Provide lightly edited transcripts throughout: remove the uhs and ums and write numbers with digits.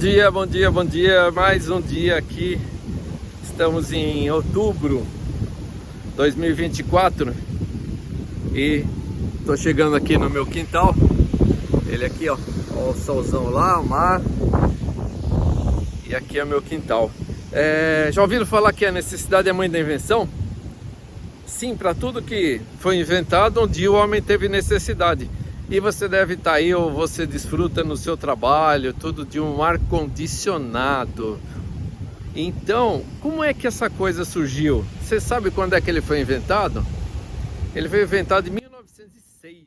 Bom dia, bom dia. Mais um dia aqui. Estamos em outubro 2024 e tô chegando aqui no meu quintal. Ele aqui, ó o solzão lá, o mar. E aqui é o meu quintal. Já ouviram falar que a necessidade é a mãe da invenção? Sim, para tudo que foi inventado, um dia o homem teve necessidade. E você deve estar aí, ou você desfruta no seu trabalho, tudo de um ar-condicionado. Então, como é que essa coisa surgiu? Você sabe quando é que ele foi inventado? Ele foi inventado em 1906.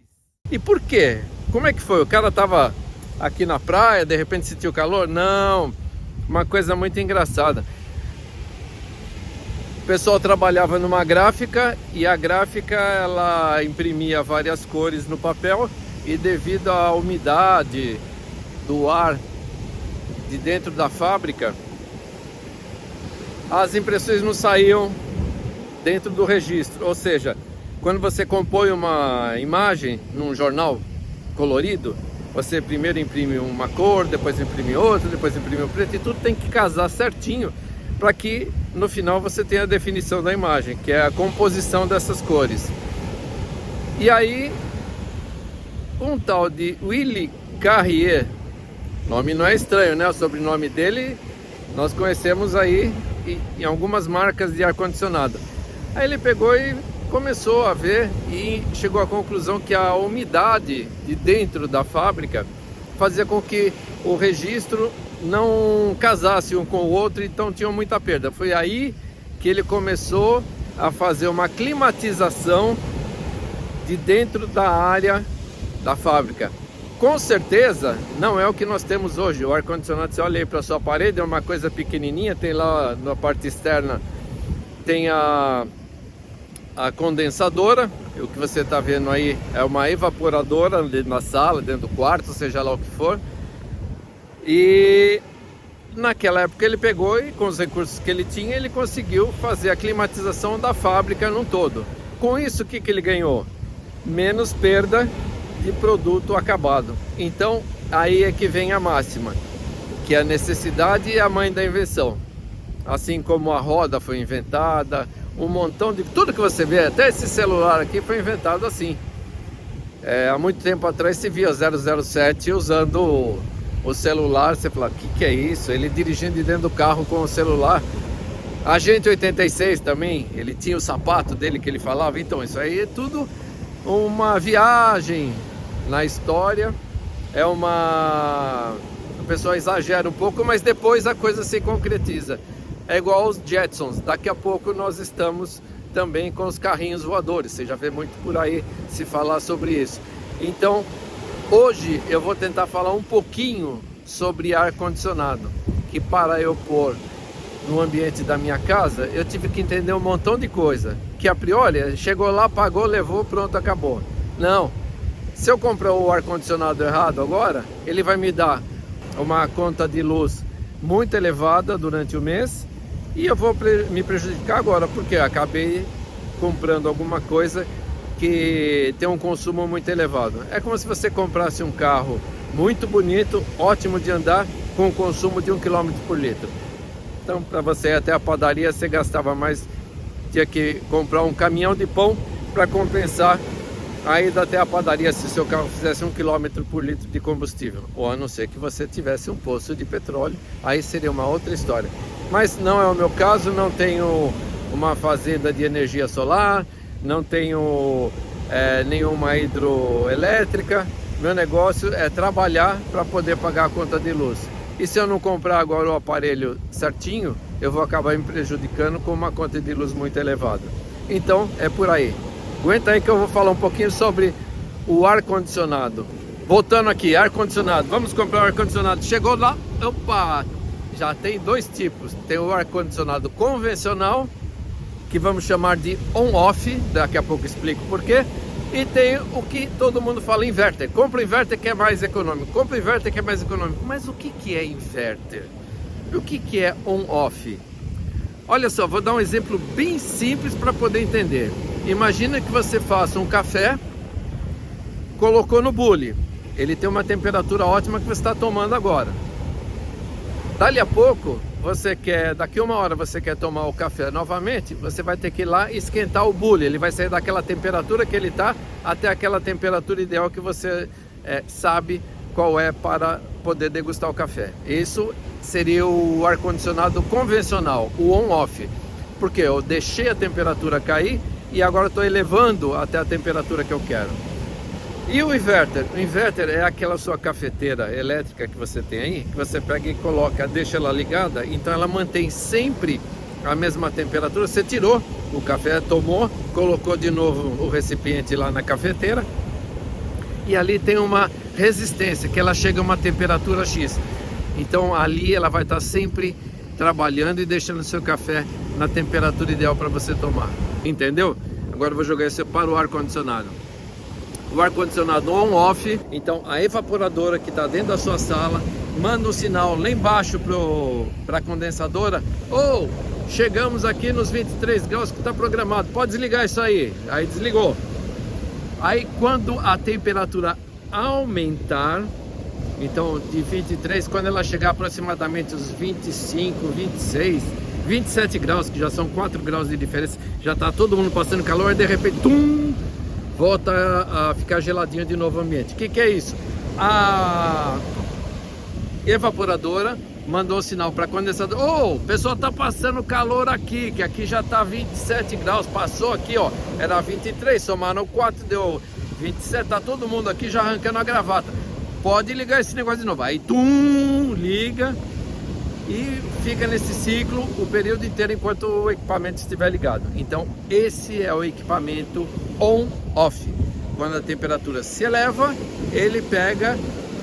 E por quê? Como é que foi? O cara estava aqui na praia, de repente sentiu calor? Não, uma coisa muito engraçada. O pessoal trabalhava numa gráfica e a gráfica ela imprimia várias cores no papel. E devido à umidade do ar de dentro da fábrica, as impressões não saíam dentro do registro. Ou seja, quando você compõe uma imagem num jornal colorido, você primeiro imprime uma cor, depois imprime outra, depois imprime o preto, e tudo tem que casar certinho para que no final você tenha a definição da imagem, que é a composição dessas cores. E aí um tal de Willy Carrier, nome não é estranho, né? O sobrenome dele nós conhecemos aí em algumas marcas de ar-condicionado. Aí ele pegou e começou a ver e chegou à conclusão que a umidade de dentro da fábrica fazia com que o registro não casasse um com o outro, então tinha muita perda. Foi aí que ele começou a fazer uma climatização de dentro da área da fábrica. Com certeza não é o que nós temos hoje. O ar-condicionado, você olha aí para a sua parede, é uma coisa pequenininha, tem lá na parte externa, tem a condensadora. O que você está vendo aí é uma evaporadora dentro da sala, dentro do quarto, seja lá o que for. E naquela época ele pegou e com os recursos que ele tinha, ele conseguiu fazer a climatização da fábrica num todo. Com isso, o que ele ganhou? Menos perda de produto acabado. Então aí é que vem a máxima, que a necessidade é a mãe da invenção. Assim como a roda foi inventada, um montão de tudo que você vê, até esse celular aqui foi inventado assim. Há muito tempo atrás se via 007 usando o celular, você fala, o que é isso? Ele dirigindo de dentro do carro com o celular. Agente 86 também, ele tinha o sapato dele que ele falava. Então isso aí é tudo uma viagem na história, o pessoal exagera um pouco, mas depois a coisa se concretiza. É igual aos Jetsons, daqui a pouco nós estamos também com os carrinhos voadores, você já vê muito por aí se falar sobre isso. Então, hoje eu vou tentar falar um pouquinho sobre ar-condicionado, que para eu pôr no ambiente da minha casa, eu tive que entender um montão de coisa, que a priori, chegou lá, pagou, levou, pronto, acabou. Não. Se eu comprar o ar-condicionado errado agora, ele vai me dar uma conta de luz muito elevada durante o mês e eu vou me prejudicar agora, porque eu acabei comprando alguma coisa que tem um consumo muito elevado. É como se você comprasse um carro muito bonito, ótimo de andar, com um consumo de 1 km por litro. Então, para você ir até a padaria, você gastava mais, tinha que comprar um caminhão de pão para compensar a ida até a padaria se o seu carro fizesse 1 km por litro de combustível, ou a não ser que você tivesse um poço de petróleo, aí seria uma outra história. Mas não é o meu caso, não tenho uma fazenda de energia solar, não tenho nenhuma hidroelétrica. Meu negócio é trabalhar para poder pagar a conta de luz. E se eu não comprar agora o aparelho certinho, eu vou acabar me prejudicando com uma conta de luz muito elevada. Então é por aí. Aguenta aí que eu vou falar um pouquinho sobre o ar-condicionado. Voltando aqui, ar-condicionado. Vamos comprar o ar-condicionado. Chegou lá, opa! Já tem dois tipos. Tem o ar-condicionado convencional, que vamos chamar de on-off. Daqui a pouco explico por quê. E tem o que todo mundo fala, inverter. Compra o inverter que é mais econômico. Compra o inverter que é mais econômico. Mas o que é inverter? O que é on-off? Olha só, vou dar um exemplo bem simples para poder entender. Imagina que você faça um café, colocou no bule. Ele tem uma temperatura ótima que você está tomando agora. Dali a pouco, daqui uma hora você quer tomar o café novamente, você vai ter que ir lá esquentar o bule. Ele vai sair daquela temperatura que ele está até aquela temperatura ideal que você sabe qual é para poder degustar o café. Isso seria o ar-condicionado convencional, o on-off. Porque eu deixei a temperatura cair e agora estou elevando até a temperatura que eu quero. E o inverter? O inverter é aquela sua cafeteira elétrica que você tem aí, que você pega e coloca, deixa ela ligada, então ela mantém sempre a mesma temperatura. Você tirou o café, tomou, colocou de novo o recipiente lá na cafeteira, e ali tem uma resistência, que ela chega a uma temperatura X. Então ali ela vai estar sempre trabalhando e deixando o seu café na temperatura ideal para você tomar. Entendeu? Agora eu vou jogar isso para o ar-condicionado. O ar-condicionado on-off, então a evaporadora que está dentro da sua sala manda um sinal lá embaixo para a condensadora: ou chegamos aqui nos 23 graus que está programado, pode desligar isso aí. Aí desligou. Aí quando a temperatura aumentar, então de 23, quando ela chegar aproximadamente os 25, 26, 27 graus, que já são 4 graus de diferença, já está todo mundo passando calor, e de repente, volta a ficar geladinho de novo o ambiente. O que é isso? A evaporadora mandou o sinal para condensador: o pessoal está passando calor aqui, que aqui já está 27 graus, passou aqui, ó, era 23, somaram 4, deu 27, tá todo mundo aqui já arrancando a gravata. Pode ligar esse negócio de novo. Aí, liga e fica nesse ciclo o período inteiro enquanto o equipamento estiver ligado. Então, esse é o equipamento on-off. Quando a temperatura se eleva, ele pega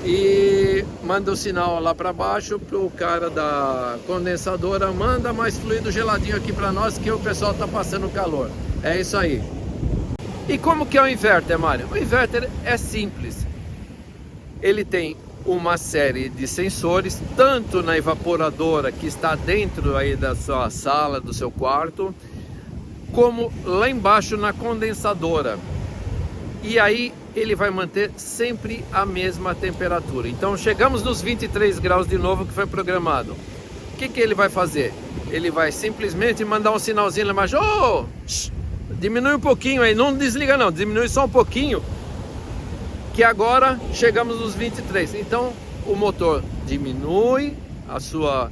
e manda o sinal lá para baixo para o cara da condensadora: manda mais fluido geladinho aqui para nós que o pessoal está passando calor. É isso aí. E como que é o inverter, Mário? O inverter é simples. Ele tem uma série de sensores, tanto na evaporadora que está dentro aí da sua sala, do seu quarto, como lá embaixo na condensadora. E aí ele vai manter sempre a mesma temperatura. Então chegamos nos 23 graus de novo que foi programado. O que ele vai fazer? Ele vai simplesmente mandar um sinalzinho lá embaixo: diminui um pouquinho aí, não desliga não, diminui só um pouquinho, que agora chegamos nos 23. Então o motor diminui a sua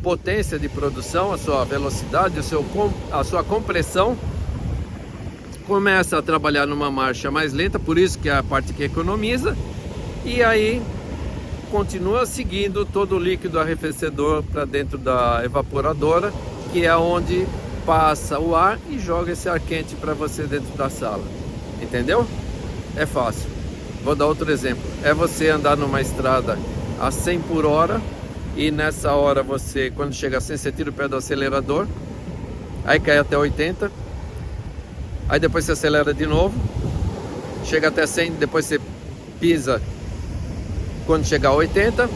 potência de produção, a sua velocidade, a sua compressão, começa a trabalhar numa marcha mais lenta, por isso que é a parte que economiza, e aí continua seguindo todo o líquido arrefecedor para dentro da evaporadora, que é onde passa o ar e joga esse ar quente para você dentro da sala. Entendeu? É fácil. Vou dar outro exemplo. É você andar numa estrada a 100 por hora e nessa hora você, quando chega a 100, você tira o pé do acelerador, aí cai até 80, aí depois você acelera de novo, chega até 100, depois você pisa quando chegar a 80.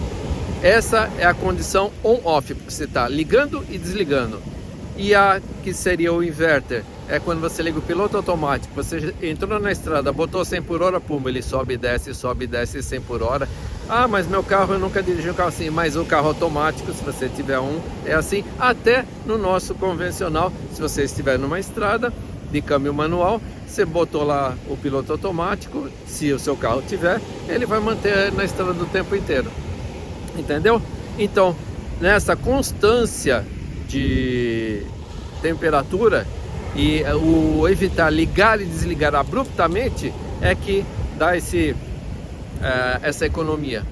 Essa é a condição on-off, porque você está ligando e desligando. E a que seria o inverter é quando você liga o piloto automático. Você entrou na estrada, botou 100 por hora, pum, ele sobe e desce 100 por hora. Ah, mas meu carro, eu nunca dirigi um carro assim. Mas o carro automático, se você tiver um, é assim. Até no nosso convencional, se você estiver numa estrada de câmbio manual, você botou lá o piloto automático, se o seu carro tiver, ele vai manter na estrada do tempo inteiro. Entendeu? Então, nessa constância de temperatura e o evitar ligar e desligar abruptamente é que dá essa economia.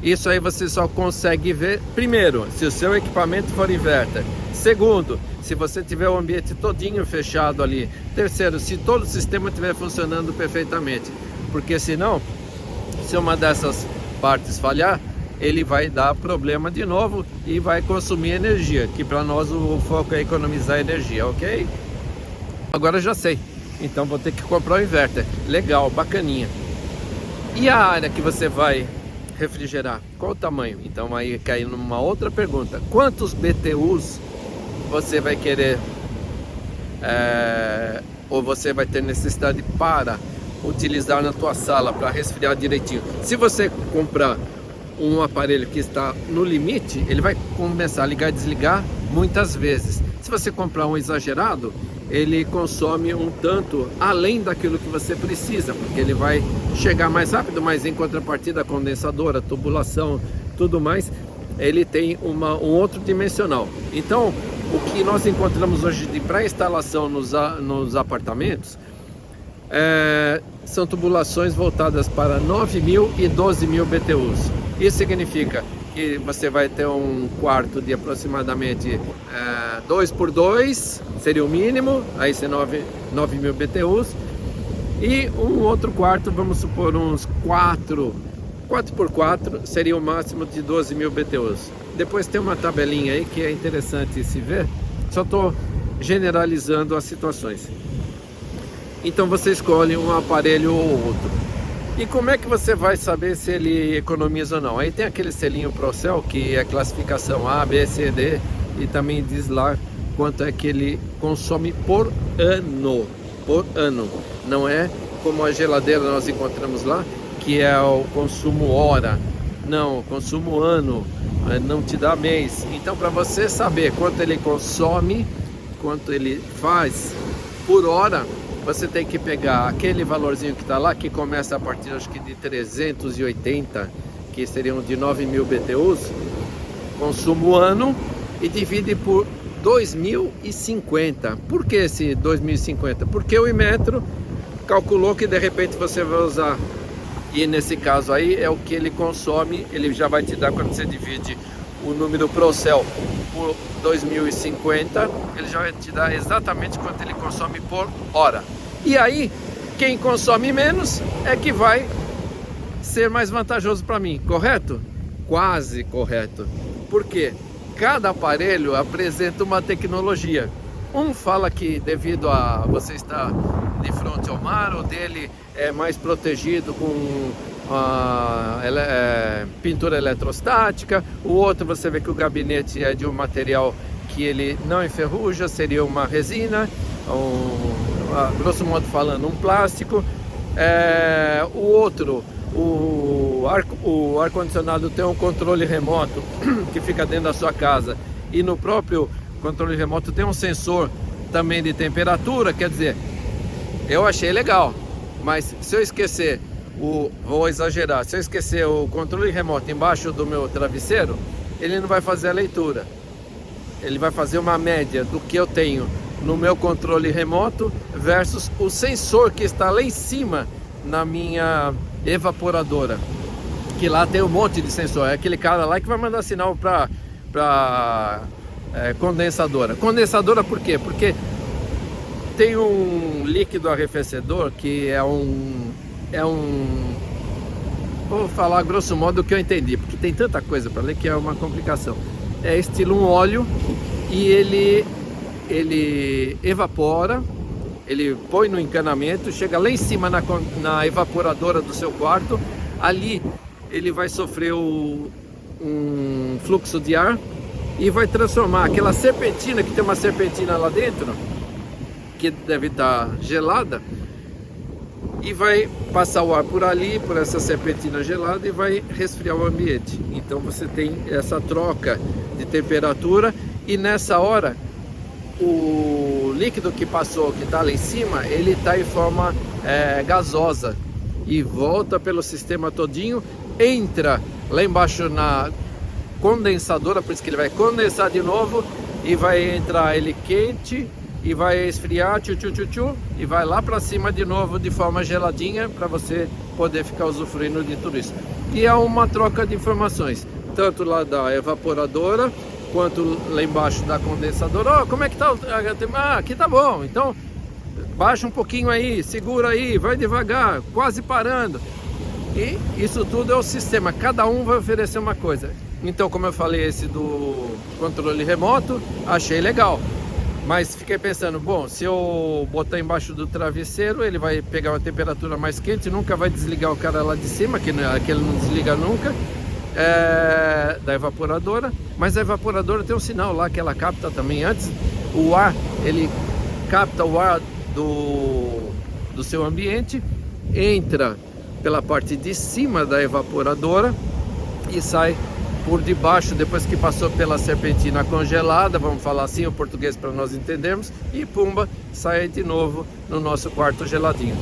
Isso aí você só consegue ver, primeiro, se o seu equipamento for inverter. Segundo, se você tiver o ambiente todinho fechado ali. Terceiro, se todo o sistema estiver funcionando perfeitamente. Porque senão, se uma dessas partes falhar, ele vai dar problema de novo e vai consumir energia, que para nós o foco é economizar energia, ok? Agora já sei, então vou ter que comprar o inverter. Legal, bacaninha. E a área que você vai refrigerar, qual o tamanho? Então aí cai numa outra pergunta: quantos BTUs você vai querer ou você vai ter necessidade para utilizar na tua sala para resfriar direitinho? Se você comprar um aparelho que está no limite, ele vai começar a ligar e desligar muitas vezes. Se você comprar um exagerado, ele consome um tanto além daquilo que você precisa, porque ele vai chegar mais rápido, mas em contrapartida, a condensadora, tubulação, tudo mais, ele tem um outro dimensional. Então, o que nós encontramos hoje de pré-instalação nos apartamentos são tubulações voltadas para 9.000 e 12.000 BTUs. Isso significa que você vai ter um quarto de aproximadamente 2x2, seria o mínimo, aí ser 9.000 BTUs, e um outro quarto, vamos supor uns 4x4, seria o máximo de 12.000 BTUs. Depois tem uma tabelinha aí que é interessante se ver, só estou generalizando as situações. Então você escolhe um aparelho ou outro. E como é que você vai saber se ele economiza ou não? Aí tem aquele selinho Procel, que é classificação A, B, C, D, e também diz lá quanto é que ele consome por ano. Por ano. Não é como a geladeira nós encontramos lá, que é o consumo hora. Não, consumo ano, não te dá mês. Então, para você saber quanto ele consome, quanto ele faz por hora, você tem que pegar aquele valorzinho que está lá, que começa a partir, acho que de 380, que seriam de 9.000 BTUs, consumo ano, e divide por 2.050. Por que esse 2.050? Porque o Inmetro calculou que de repente você vai usar, e nesse caso aí é o que ele consome, ele já vai te dar quando você divide o número Procel por 2.050, ele já vai te dar exatamente quanto ele consome por hora. E aí, quem consome menos é que vai ser mais vantajoso para mim, correto? Quase correto. Por quê? Cada aparelho apresenta uma tecnologia. Um fala que devido a você estar de frente ao mar, o dele é mais protegido com pintura eletrostática. O outro você vê que o gabinete é de um material que ele não enferruja, seria uma resina, grosso modo falando, um plástico. O outro, o ar-condicionado tem um controle remoto que fica dentro da sua casa, e no próprio controle remoto tem um sensor também de temperatura. Quer dizer, eu achei legal, mas se eu esquecer, vou exagerar, se eu esquecer o controle remoto embaixo do meu travesseiro, ele não vai fazer a leitura, ele vai fazer uma média do que eu tenho no meu controle remoto versus o sensor que está lá em cima na minha evaporadora, que lá tem um monte de sensor. É aquele cara lá que vai mandar sinal para condensadora. Condensadora por quê? Porque tem um líquido arrefecedor que vou falar grosso modo o que eu entendi, porque tem tanta coisa para ler que é uma complicação. É estilo um óleo, e ele evapora, ele põe no encanamento, chega lá em cima na evaporadora do seu quarto. Ali ele vai sofrer um fluxo de ar e vai transformar aquela serpentina, que tem uma serpentina lá dentro, que deve estar gelada, e vai passar o ar por ali, por essa serpentina gelada, e vai resfriar o ambiente. Então você tem essa troca de temperatura, e nessa hora o líquido que passou, que está lá em cima, ele está em forma gasosa, e volta pelo sistema todinho, entra lá embaixo na condensadora, por isso que ele vai condensar de novo, e vai entrar ele quente, e vai esfriar, e vai lá para cima de novo de forma geladinha, para você poder ficar usufruindo de tudo isso. E é uma troca de informações, tanto lá da evaporadora, quanto lá embaixo da condensadora. Como é que tá? Aqui tá bom, então baixa um pouquinho aí, segura aí, vai devagar, quase parando. E isso tudo é o sistema, cada um vai oferecer uma coisa. Então, como eu falei, esse do controle remoto, achei legal. Mas fiquei pensando, bom, se eu botar embaixo do travesseiro, ele vai pegar uma temperatura mais quente, nunca vai desligar o cara lá de cima, que ele não desliga nunca, da evaporadora. Mas a evaporadora tem um sinal lá que ela capta também. Antes, o ar, ele capta o ar do seu ambiente, entra pela parte de cima da evaporadora, e sai por debaixo, depois que passou pela serpentina congelada, vamos falar assim o português para nós entendermos, e pumba, sai de novo no nosso quarto geladinho.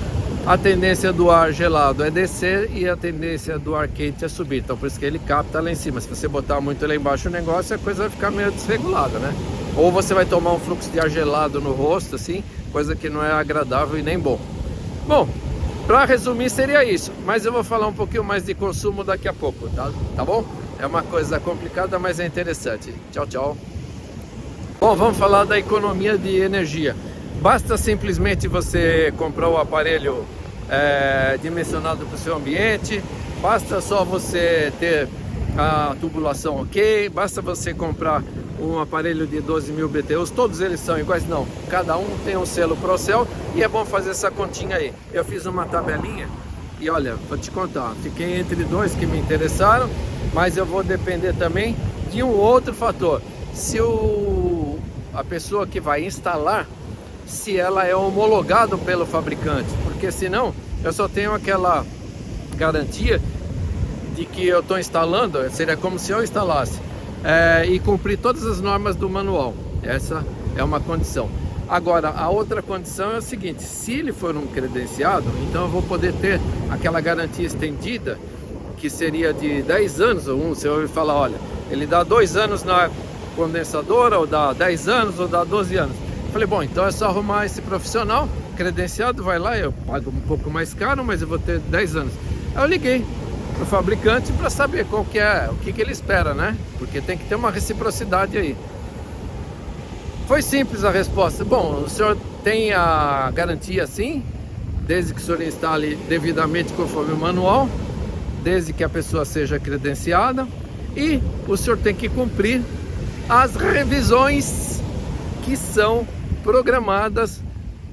A tendência do ar gelado é descer e a tendência do ar quente é subir, então por isso que ele capta lá em cima. Se você botar muito lá embaixo o negócio, a coisa vai ficar meio desregulada, né? Ou você vai tomar um fluxo de ar gelado no rosto, assim, coisa que não é agradável e nem bom. Bom, para resumir seria isso, mas eu vou falar um pouquinho mais de consumo daqui a pouco, tá bom? É uma coisa complicada, mas é interessante. Tchau, tchau. Bom, vamos falar da economia de energia. Basta simplesmente você comprar o aparelho dimensionado para o seu ambiente, basta só você ter a tubulação ok, basta você comprar um aparelho de 12.000 BTUs, todos eles são iguais? Não, cada um tem um selo Procel e é bom fazer essa continha aí. Eu fiz uma tabelinha e olha, vou te contar, fiquei entre dois que me interessaram, mas eu vou depender também de um outro fator. Se a pessoa que vai instalar, se ela é homologada pelo fabricante, porque senão eu só tenho aquela garantia de que eu estou instalando, seria como se eu instalasse e cumprir todas as normas do manual. Essa é uma condição. Agora, a outra condição é o seguinte: se ele for um credenciado, então eu vou poder ter aquela garantia estendida, que seria de 10 anos, ou você ouve falar, olha, ele dá 2 anos na condensadora, ou dá 10 anos, ou dá 12 anos. Falei, bom, então é só arrumar esse profissional credenciado, vai lá, eu pago um pouco mais caro, mas eu vou ter 10 anos. Aí eu liguei pro fabricante para saber qual que é, o que ele espera, né? Porque tem que ter uma reciprocidade aí. Foi simples a resposta. Bom, o senhor tem a garantia sim, desde que o senhor instale devidamente conforme o manual, desde que a pessoa seja credenciada, e o senhor tem que cumprir as revisões que são programadas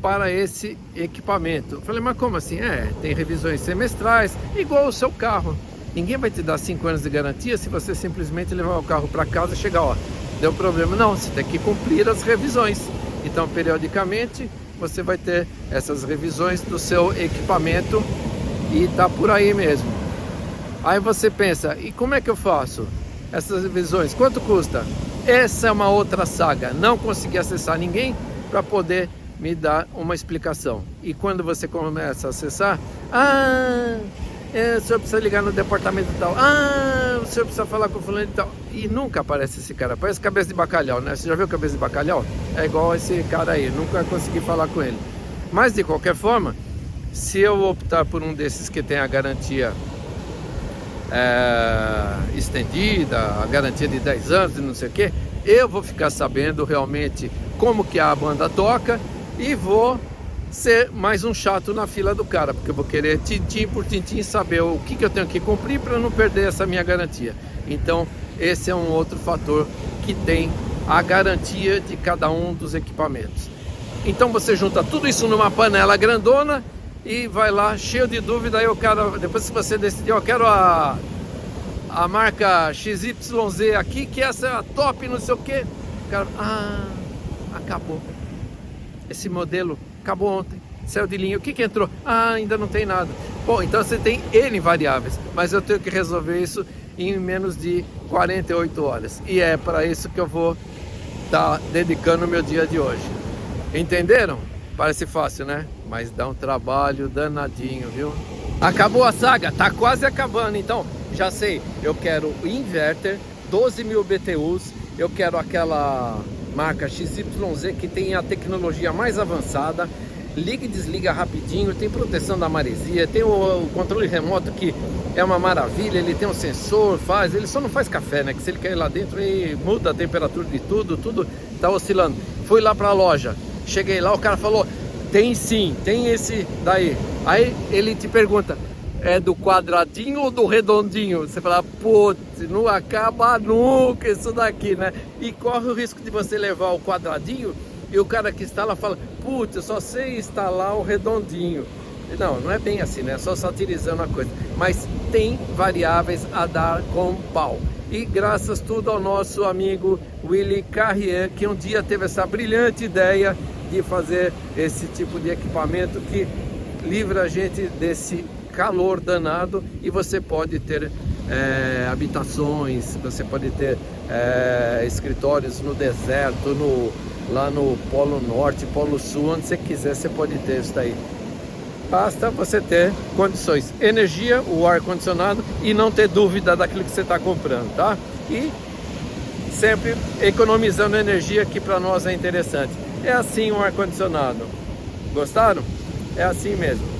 para esse equipamento. Eu falei, mas como assim? Tem revisões semestrais, igual o seu carro. Ninguém vai te dar 5 anos de garantia se você simplesmente levar o carro para casa e chegar, ó, deu problema. Não, você tem que cumprir as revisões. Então, periodicamente, você vai ter essas revisões do seu equipamento e tá por aí mesmo. Aí você pensa, e como é que eu faço essas revisões? Quanto custa? Essa é uma outra saga. Não consegui acessar ninguém para poder me dar uma explicação. E quando você começa a acessar, o senhor precisa ligar no departamento tal, o senhor precisa falar com o fulano e tal, e nunca aparece esse cara, parece cabeça de bacalhau, né? Você já viu cabeça de bacalhau? É igual esse cara aí, nunca consegui falar com ele. Mas de qualquer forma, se eu optar por um desses que tem a garantia estendida, a garantia de 10 anos e não sei o que, eu vou ficar sabendo realmente como que a banda toca e vou ser mais um chato na fila do cara, porque eu vou querer tintim por tintim saber o que eu tenho que cumprir para não perder essa minha garantia. Então esse é um outro fator que tem a garantia de cada um dos equipamentos. Então você junta tudo isso numa panela grandona e vai lá cheio de dúvida. Aí o cara, depois que você decidiu, eu quero a marca XYZ aqui, que essa é a top, não sei o que, o cara, acabou, esse modelo acabou ontem, saiu de linha, o que entrou? Ainda não tem nada. Bom, então você tem N variáveis, mas eu tenho que resolver isso em menos de 48 horas, e é para isso que eu vou estar dedicando o meu dia de hoje. Entenderam? Parece fácil, né? Mas dá um trabalho danadinho, viu? Acabou a saga, tá quase acabando. Então, já sei, eu quero o inverter, 12.000 BTUs, eu quero aquela marca XYZ que tem a tecnologia mais avançada, liga e desliga rapidinho, tem proteção da maresia, tem o controle remoto que é uma maravilha, ele tem um sensor, ele só não faz café, né? Que se ele cair lá dentro, ele muda a temperatura de tudo tá oscilando. Fui lá pra loja, cheguei lá, o cara falou, tem sim, tem esse daí. Aí ele te pergunta, é do quadradinho ou do redondinho? Você fala, putz, não acaba nunca isso daqui, né? E corre o risco de você levar o quadradinho e o cara que instala fala, putz, eu só sei instalar o redondinho. Não, não é bem assim, né? Só satirizando a coisa. Mas tem variáveis a dar com pau. E graças tudo ao nosso amigo Willy Carrier, que um dia teve essa brilhante ideia de fazer esse tipo de equipamento que livra a gente desse calor danado, e você pode ter habitações, você pode ter escritórios no deserto, lá no Polo Norte, Polo Sul, onde você quiser, você pode ter isso daí. Basta você ter condições, energia, o ar-condicionado e não ter dúvida daquilo que você está comprando, tá? E sempre economizando energia, que para nós é interessante. É assim um ar-condicionado. Gostaram? É assim mesmo.